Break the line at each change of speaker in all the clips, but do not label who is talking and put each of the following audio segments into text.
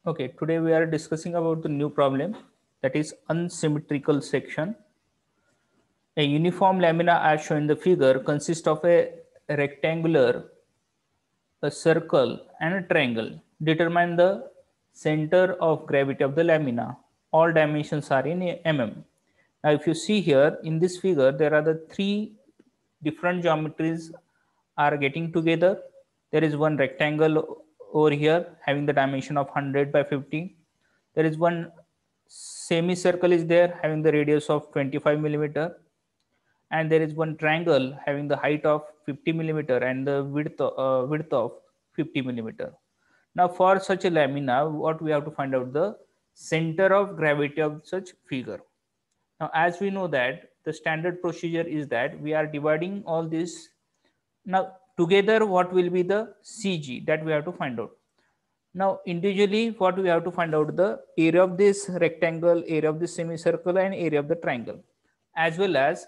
Okay, today we are discussing about the new problem, that is unsymmetrical section. A uniform lamina as shown in the figure consists of a rectangular, a circle and a triangle. Determine the center of gravity of the lamina. All dimensions are in mm. Now if you see here in this figure, there are the three different geometries are getting together. There is one rectangle over here having the dimension of 100 by 50. There is one semicircle is there having the radius of 25 millimeter, and there is one triangle having the height of 50 millimeter and the width of 50 millimeter. Now for such a lamina, what we have to find out the center of gravity of such figure. Now as we know that the standard procedure is that we are dividing all this. Now together what will be the CG, that we have to find out. Now individually what we have to find out the area of this rectangle, area of this semicircle and area of the triangle, as well as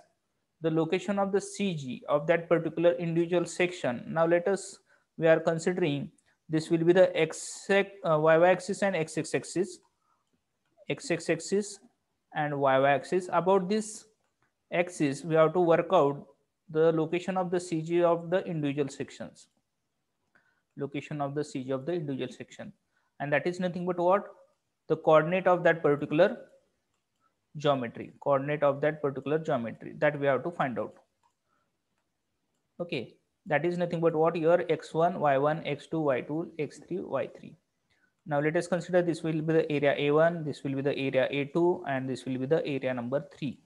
the location of the CG of that particular individual section. Now let us, we are considering this will be the y axis and x axis, and y axis. About this axis we have to work out the location of the CG of the individual sections, location of the CG of the individual section, and that is nothing but what, the coordinate of that particular geometry, that we have to find out. Okay, that is nothing but what, your x1 y1 x2 y2 x3 y3. Now let us consider this will be the area A1, this will be the area A2, and this will be the area number 3,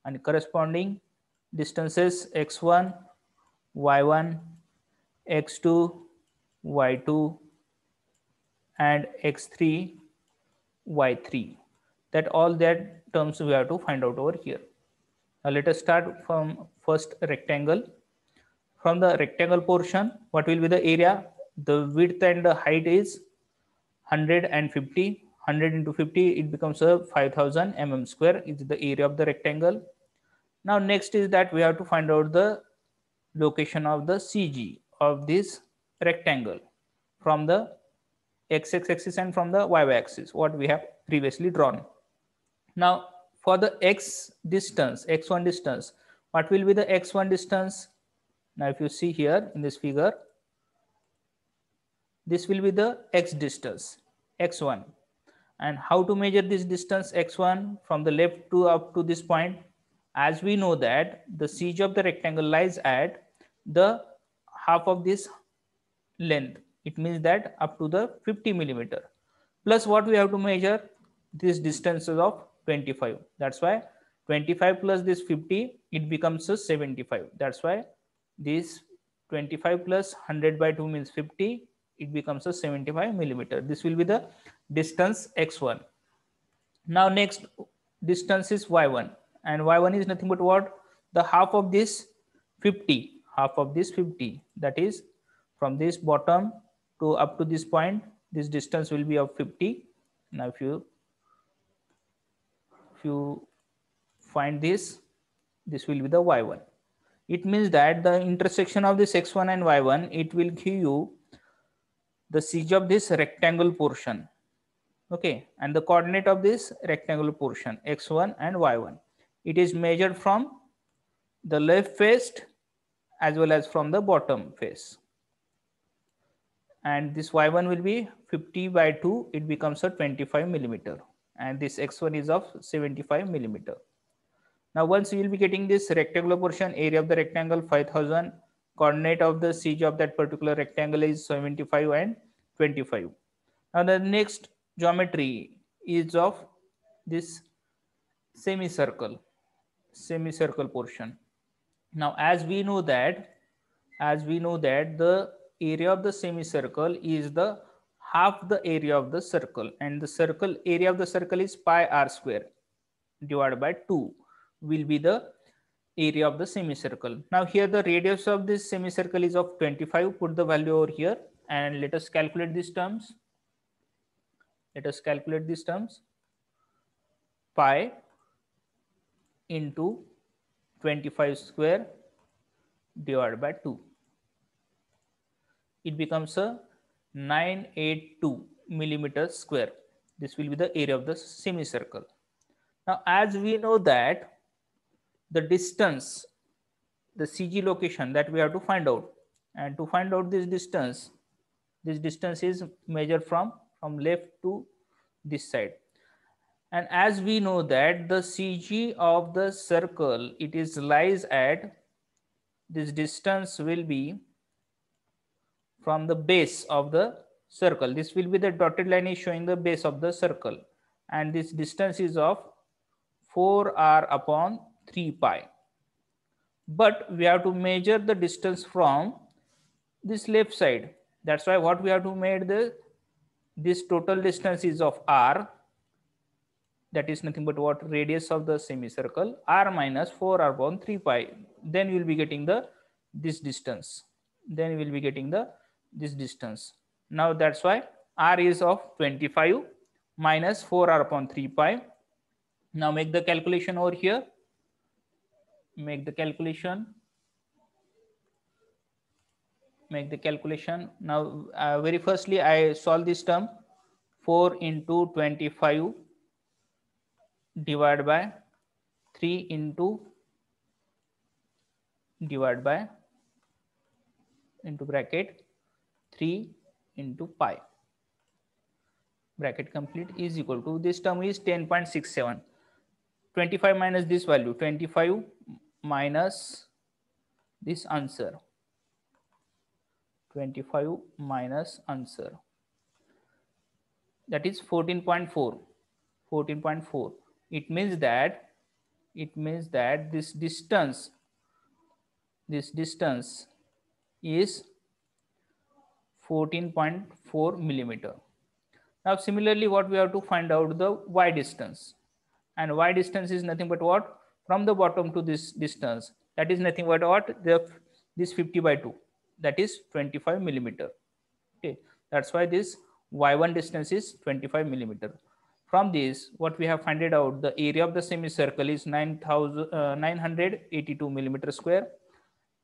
and corresponding distances x1 y1 x2 y2 and x3 y3, that all that terms we have to find out over here. Now let us start from first rectangle. From the rectangle portion, what will be the area? The width and the height is 150. 100 into 50, it becomes a 5000 mm square is the area of the rectangle. Now next is that we have to find out the location of the CG of this rectangle from the x-axis and from the y-axis, what we have previously drawn. Now for the x1 distance, what will be the x1 distance? Now if you see here in this figure, this will be the x distance, x1. And how to measure this distance x1 from the left to up to this point? As we know that the CG of the rectangle lies at the half of this length, it means that up to the 50 millimeter, plus what we have to measure, this distance of 25. That's why 25 plus this 50, it becomes a 75. That's why this 25 plus 100 by 2 means 50, it becomes a 75 millimeter. This will be the distance x1. Now next distance is y1, and y1 is nothing but what, the half of this 50, that is from this bottom to up to this point, this distance will be of 50. Now if you find this will be the y1. It means that the intersection of this x1 and y1, it will give you the CG of this rectangle portion. Okay, and the coordinate of this rectangular portion x1 and y1, it is measured from the left face as well as from the bottom face, and this y1 will be 50 by 2, it becomes a 25 millimeter, and this x1 is of 75 millimeter. Now once you will be getting this rectangular portion, area of the rectangle 5000, coordinate of the CG of that particular rectangle is 75 and 25. Now the next geometry is of this semicircle portion. Now as we know that the area of the semicircle is the half the area of the circle, and the circle area of the circle is pi r square divided by 2 will be the area of the semicircle. Now here the radius of this semicircle is of 25. Put the value over here and let us calculate these terms. Pi into 25 square divided by 2. It becomes a 982 millimeter square. This will be the area of the semicircle. Now, as we know that the distance, the CG location that we have to find out, and to find out this distance is measured from left to this side. And as we know that the CG of the circle, it is lies at, this distance will be from the base of the circle. This will be the dotted line is showing the base of the circle, and this distance is of 4r upon 3 pi. But we have to measure the distance from this left side. That's why what we have to make this total distance is of r, that is nothing but what, radius of the semicircle, r minus 4r upon 3 pi. Then you will be getting this distance. Now that's why r is of 25 minus 4r upon 3 pi. Now make the calculation over here. Make the calculation. Now very firstly I solve this term. 4 into 25 divided by 3 into bracket 3 into pi, bracket complete, is equal to, this term is 10.67. 25 minus this value, 25 minus this answer, 25 minus answer, that is 14.4. It means that this distance is 14.4 millimeter. Now similarly, what we have to find out the y distance, and y distance is nothing but what, from the bottom to this distance, that is nothing but what, this 50 by 2, that is 25 millimeter. Okay, that's why this y1 distance is 25 millimeter. From this, what we have found out, the area of the semicircle is 982 millimeter square.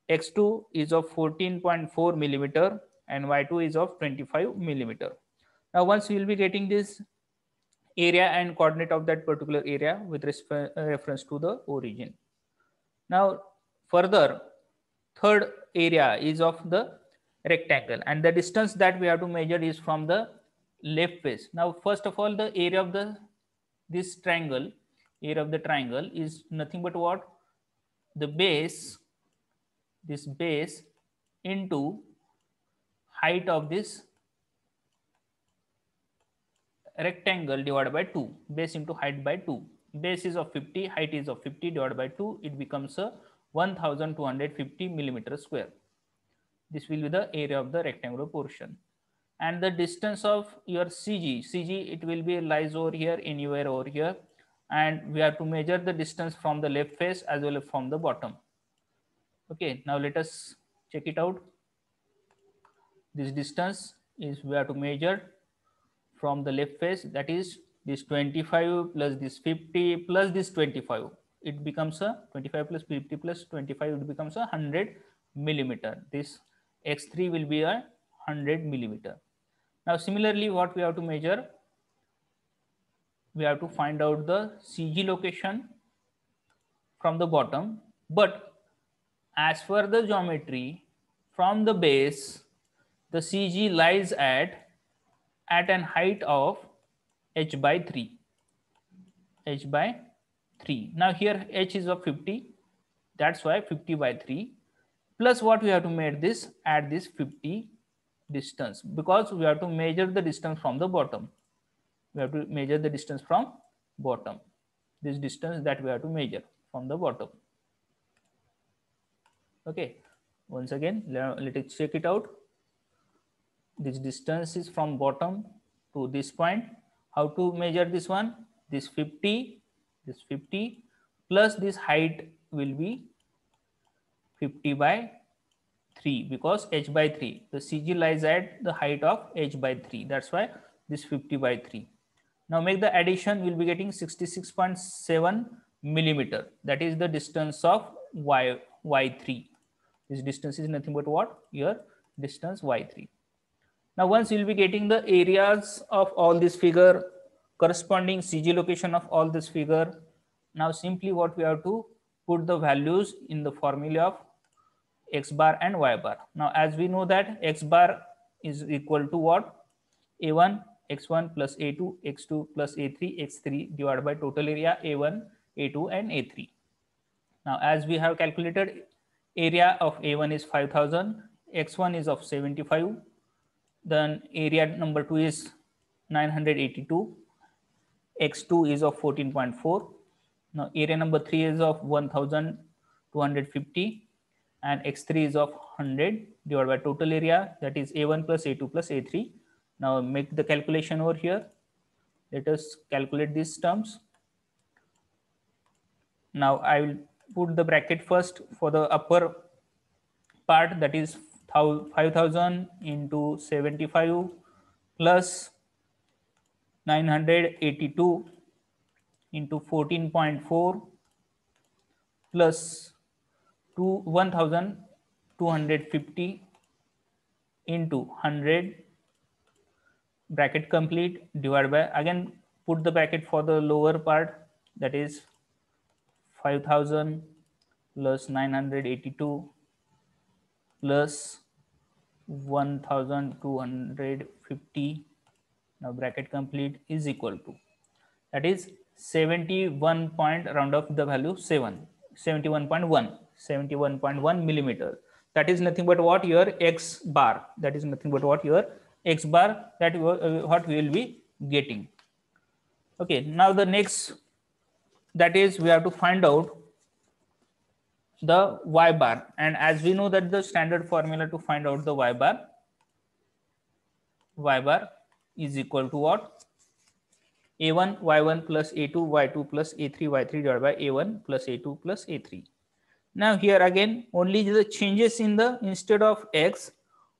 X2 is of 14.4 millimeter and Y2 is of 25 millimeter. Now, once we will be getting this area and coordinate of that particular area with reference to the origin. Now, further, third area is of the rectangle, and the distance that we have to measure is from the left face. Now, first of all, the area of this triangle, is nothing but what, the base, this base into height of this rectangle divided by 2, base into height by 2. Base is of 50, height is of 50 divided by 2, it becomes a 1250 millimeter square. This will be the area of the rectangular portion. And the distance of your CG, it will be lies over here, anywhere over here, and we have to measure the distance from the left face as well as from the bottom. Okay, now let us check it out. This distance is we have to measure from the left face, that is this 25 plus this 50 plus this 25. It becomes a 25 plus 50 plus 25, it becomes a 100 millimeter. This x3 will be a 100 millimeter. Now similarly, what we have to measure, we have to find out the CG location from the bottom, but as per the geometry, from the base, the CG lies at an height of h by 3. Now here h is of 50, that's why 50 by 3, plus what we have to make this, add this 50 distance, because we have to measure the distance from the bottom. This distance that we have to measure from the bottom. Okay, once again, let us check it out. This distance is from bottom to this point. How to measure this one? This 50 plus this height will be 50 by 3, because h by 3, the CG lies at the height of h by 3, that's why this 50 by 3. Now make the addition, we'll be getting 66.7 millimeter, that is the distance of y3. This distance is nothing but what, your distance y3. Now once you'll be getting the areas of all this figure, corresponding CG location of all this figure, now simply what we have to put the values in the formula of x bar and y bar. Now as we know that x bar is equal to what? A1 x1 plus A2 x2 plus A3 x3 divided by total area A1 A2 and A3. Now as we have calculated, area of A1 is 5000, x1 is of 75, then area number 2 is 982, x2 is of 14.4. Now area number 3 is of 1250 and x3 is of 100 divided by total area, that is A1 plus A2 plus A3. Now make the calculation over here. Let us calculate these terms. Now I will put the bracket first for the upper part, that is 5000 into 75 plus 982 into 14.4 plus 1250 into 100 bracket complete divided by, again put the bracket for the lower part, that is 5000 plus 982 plus 1250, now bracket complete, is equal to, that is 71 point, round off the value 71.1 millimeter. That is nothing but what? Your x bar. That is nothing but what? Your x bar, that what we will be getting. Okay, now the next, that is we have to find out the y bar, and as we know that the standard formula to find out the y bar is equal to what? A1 y1 plus A2 y2 plus A3 y3 divided by A1 plus A2 plus A3. Now here again only the changes in the, instead of x,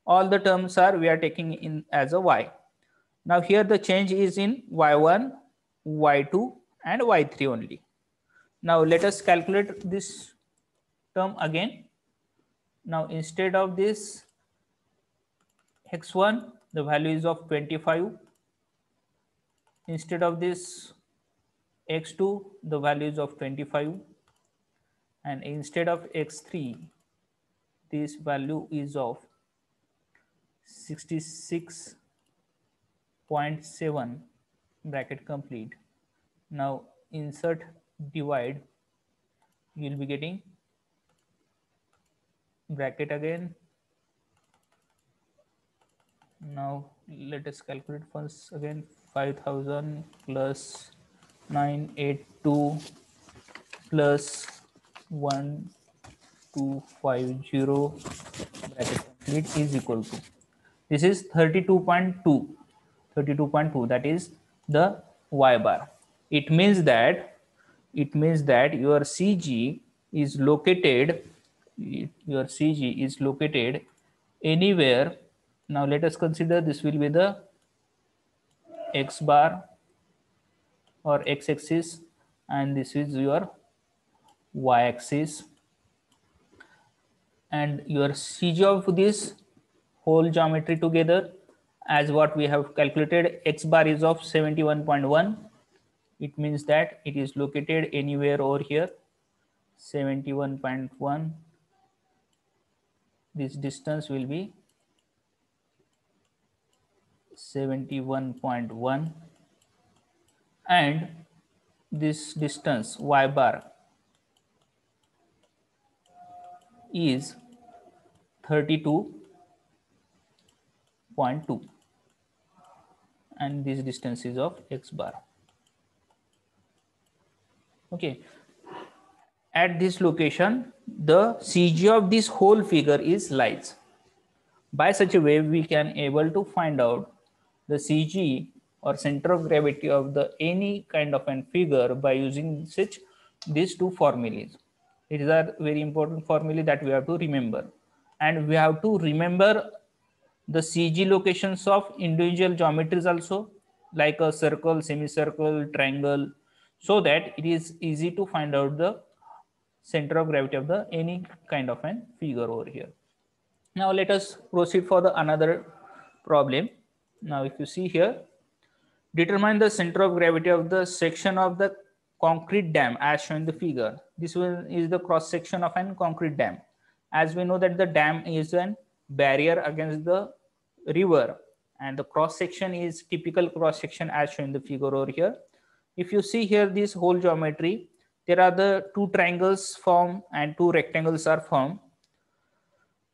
all the terms are we are taking in as a y. Now here the change is in y1, y2 and y3 only. Now let us calculate this term again. Now instead of this x1, the value is of 25. Instead of this x2, the value is of 25. And instead of x3, this value is of 66.7, bracket complete. Now insert divide, you will be getting bracket again. Now let us calculate once again. 5000 plus 982 plus 1250 bracket complete is equal to, this is 32.2, that is the y bar. It means that your CG is located anywhere. Now let us consider this will be the x bar or x axis and this is your y axis, and your CG of this whole geometry together, as what we have calculated, x bar is of 71.1. it means that it is located anywhere over here, 71.1. this distance will be 71.1 and this distance y bar is 32.2 and this distance is of x bar. Okay, at this location the CG of this whole figure is lies. By such a way we can able to find out the CG or center of gravity of the any kind of an figure by using such these two formulas. It is a very important formula that we have to remember, and we have to remember the CG locations of individual geometries also, like a circle, semicircle, triangle, so that it is easy to find out the center of gravity of the any kind of an figure over here. Now let us proceed for the another problem. Now if you see here, determine the center of gravity of the section of the concrete dam as shown in the figure. This one is the cross section of an concrete dam. As we know that the dam is a barrier against the river, and the cross section is typical cross section as shown in the figure over here. If you see here this whole geometry, there are the two triangles formed and two rectangles are formed.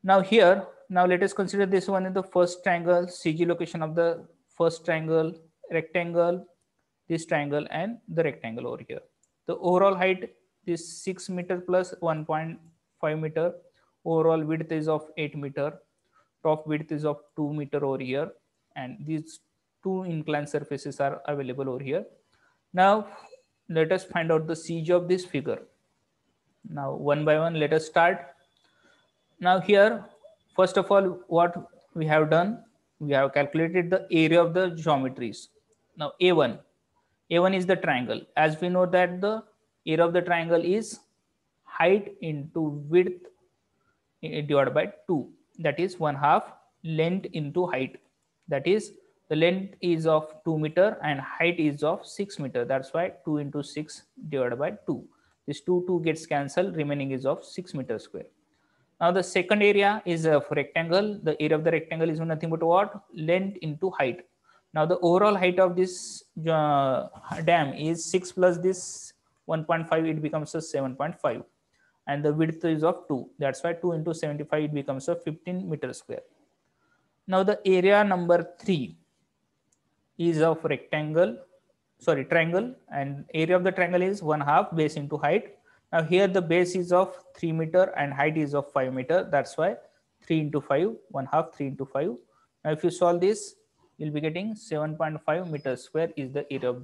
Now here, now let us consider this one in the first triangle, CG location of the first triangle, rectangle, this triangle and the rectangle over here. The overall height is 6 meter plus 1.5 meter. Overall width is of 8 meter. Top width is of 2 meter over here. And these two inclined surfaces are available over here. Now let us find out the CG of this figure. Now one by one, let us start. Now here, first of all, what we have done, we have calculated the area of the geometries. Now A1 is the triangle. As we know that the area of the triangle is height into width divided by 2. That is 1/2 length into height. That is the length is of 2 meter and height is of 6 meter. That's why 2 into 6 divided by 2. This 2 gets cancelled, remaining is of 6 meter square. Now the second area is a rectangle. The area of the rectangle is nothing but what? Length into height. Now the overall height of this dam is 6 plus this 1.5, it becomes a 7.5. And the width is of 2. That's why 2 into 75, it becomes a 15 meter square. Now the area number 3 is of triangle, and area of the triangle is 1/2 base into height. Now here the base is of 3 meter and height is of 5 meter. That's why 3 into 5, 1/2, 3 into 5. Now if you solve this, you'll be getting 7.5 meters square is the area of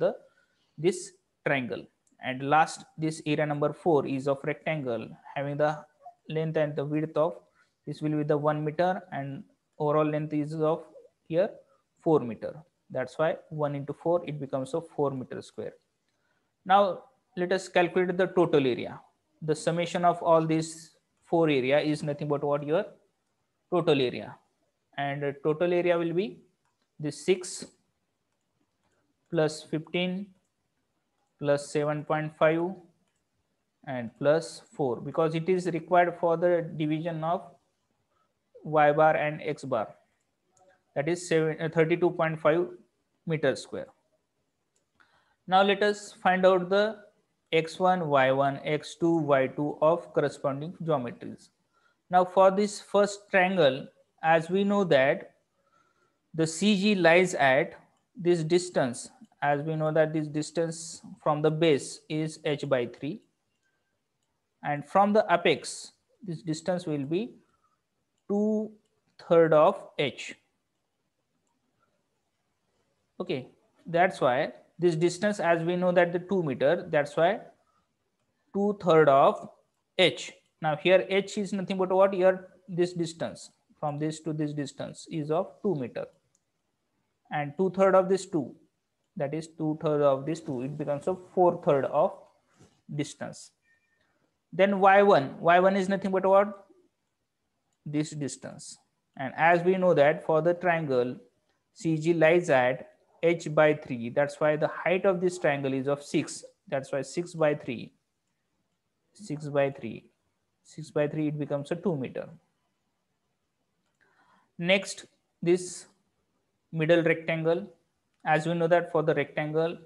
this triangle. And last, this area number 4 is of rectangle, having the length and the width of, this will be the 1 meter and overall length is of here 4 meter. That's why 1 into 4, it becomes a 4 meter square. Now let us calculate the total area. The summation of all these 4 area is nothing but what? Your total area. And the total area will be this 6 plus 15 plus 7.5 and plus 4, because it is required for the division of y bar and x bar. That is 32.5 meters square. Now let us find out the x1, y1, x2, y2 of corresponding geometries. Now for this first triangle, as we know that the CG lies at this distance, as we know that this distance from the base is h by 3, and from the apex this distance will be 2/3 of h. Okay, that's why this distance, as we know that the 2 meter, that's why 2/3 of h. Now here h is nothing but what? Here this distance from this to this distance is of 2 meter, and 2/3 of this 2, that is 2/3 of this 2, it becomes a 4/3 of distance. Then y1 is nothing but what? This distance. And as we know that for the triangle CG lies at h by 3, that's why the height of this triangle is of 6. That's why 6 by 3, it becomes a 2 meter. Next, this middle rectangle, as we know that for the rectangle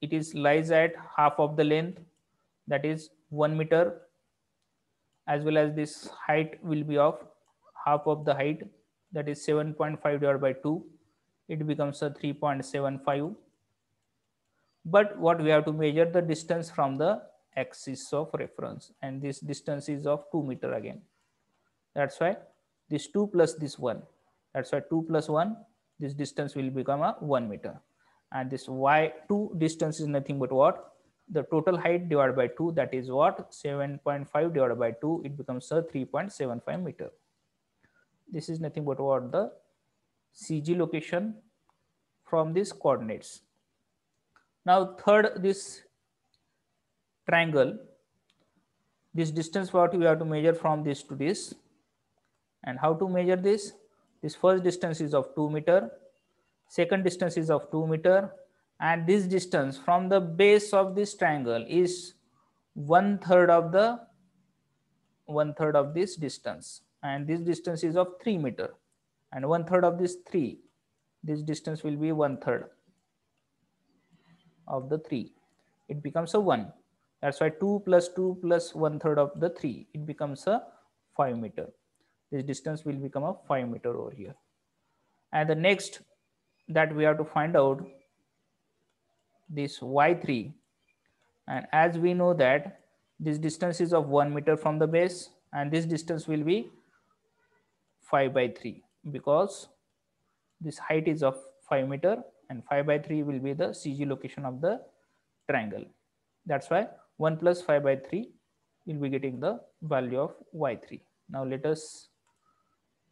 it is lies at half of the length, that is 1 meter, as well as this height will be of half of the height, that is 7.5 divided by 2, it becomes a 3.75. But what we have to measure the distance from the axis of reference, and this distance is of 2 meter again. That's why this 2 plus this 1, that's why 2 plus 1, this distance will become a 1 meter. And this y2 distance is nothing but what? The total height divided by 2, that is what? 7.5 divided by 2, it becomes a 3.75 meter. This is nothing but what? The CG location from these coordinates. Now third, this triangle, this distance what we have to measure from this to this. And how to measure this? This first distance is of 2 meter, second distance is of 2 meter, and this distance from the base of this triangle is one third of this distance, and this distance is of 3 meter, and one third of this 3, this distance will be one third of the 3, it becomes a 1. That's why 2 plus 2 plus one third of the 3, it becomes a 5 meter. This distance will become a 5 meter over here. And the next that we have to find out this y3, and as we know that this distance is of 1 meter from the base, and this distance will be 5 by 3 because this height is of 5 meter, and 5 by 3 will be the CG location of the triangle. That's why 1 plus 5 by 3 will be getting the value of y3. Now let us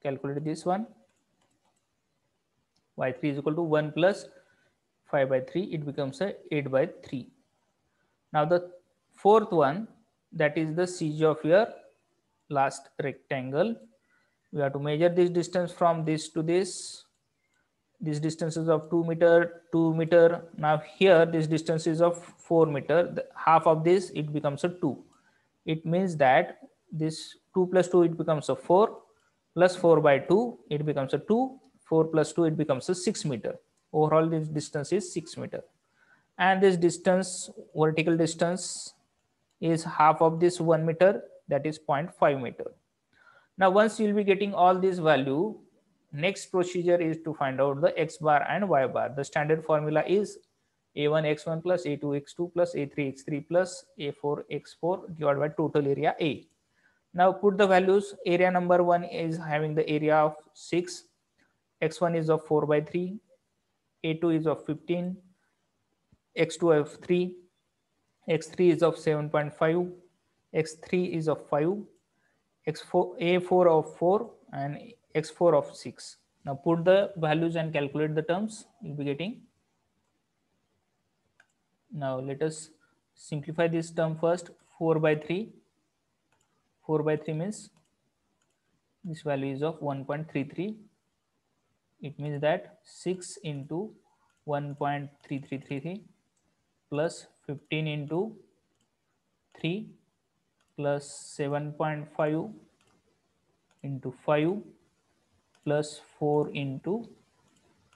calculate this one. y3 is equal to 1 plus 5 by 3, it becomes a 8 by 3. Now the fourth one, that is the CG of your last rectangle. We have to measure this distance from this to this. This distance is of 2 meter, 2 meter. Now here this distance is of 4 meter. Half of this, it becomes a 2. It means that this 2 plus 2, it becomes a 4, plus 4 by 2, it becomes a 2, 4 plus 2, it becomes a 6 meter. Overall this distance is 6 meter. And this distance, vertical distance, is half of this 1 meter, that is 0.5 meter. Now once you will be getting all this value, next procedure is to find out the x bar and y bar. The standard formula is a1 x1 plus a2 x2 plus a3 x3 plus a4 x4 divided by total area A. Now put the values. Area number 1 is having the area of 6, x1 is of 4 by 3, a2 is of 15, x2 of 3, x3 is of 7.5, x3 is of 5, x4 a4 of 4, and x4 of 6. Now put the values and calculate the terms. You'll be getting. Now let us simplify this term first. 4 by 3. 4 by 3 means this value is of 1.33. It means that 6 into 1.3333 plus 15 into 3 plus 7.5 into 5 plus 4 into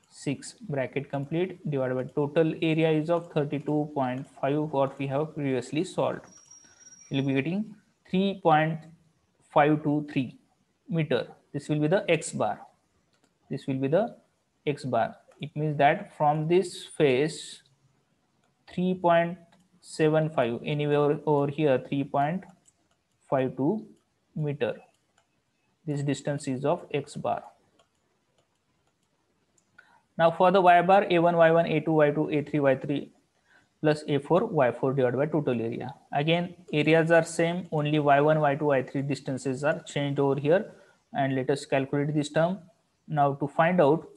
6, bracket complete, divided by total area is of 32.5, what we have previously solved. We will be getting 3.523 meter. This will be the x bar. This will be the x bar. It means that from this face 3.75, anywhere over here 3.52 meter. This distance is of x bar. Now for the y bar, a1 y1 a2 y2 a3 y3 plus a4 y4 divided by total area. Again areas are same, only y1 y2 y3 distances are changed over here. And let us calculate this term. Now to find out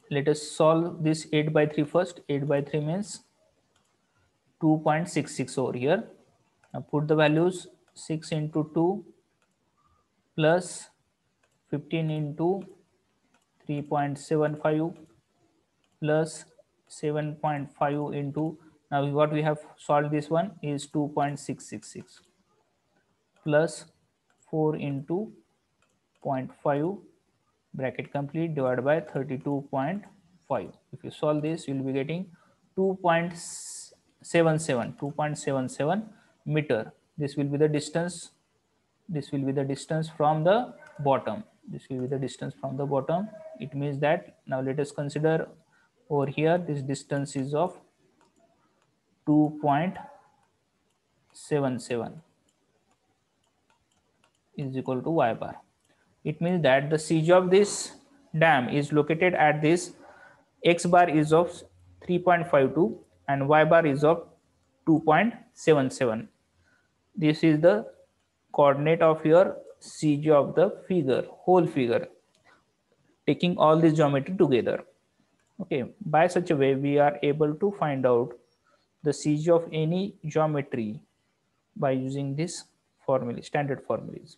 let us solve this 8 by 3 first. 8 by 3 means 2.66 over here. Now put the values. 6 into 2 plus 15 into 3.75 plus 7.5 into, now what we have solved this one is 2.666 plus 4 into 0.5, bracket complete, divided by 32.5. If you solve this, you will be getting 2.77 meter. This will be the distance. This will be the distance from the bottom. This will be the distance from the bottom. It means that, now let us consider over here, this distance is of 2.77 is equal to y bar. It means that the CG of this dam is located at this. X bar is of 3.52 and y bar is of 2.77. This is the coordinate of your CG of the figure, whole figure, taking all this geometry together. Okay, by such a way we are able to find out the CG of any geometry by using this formulae, standard formulas.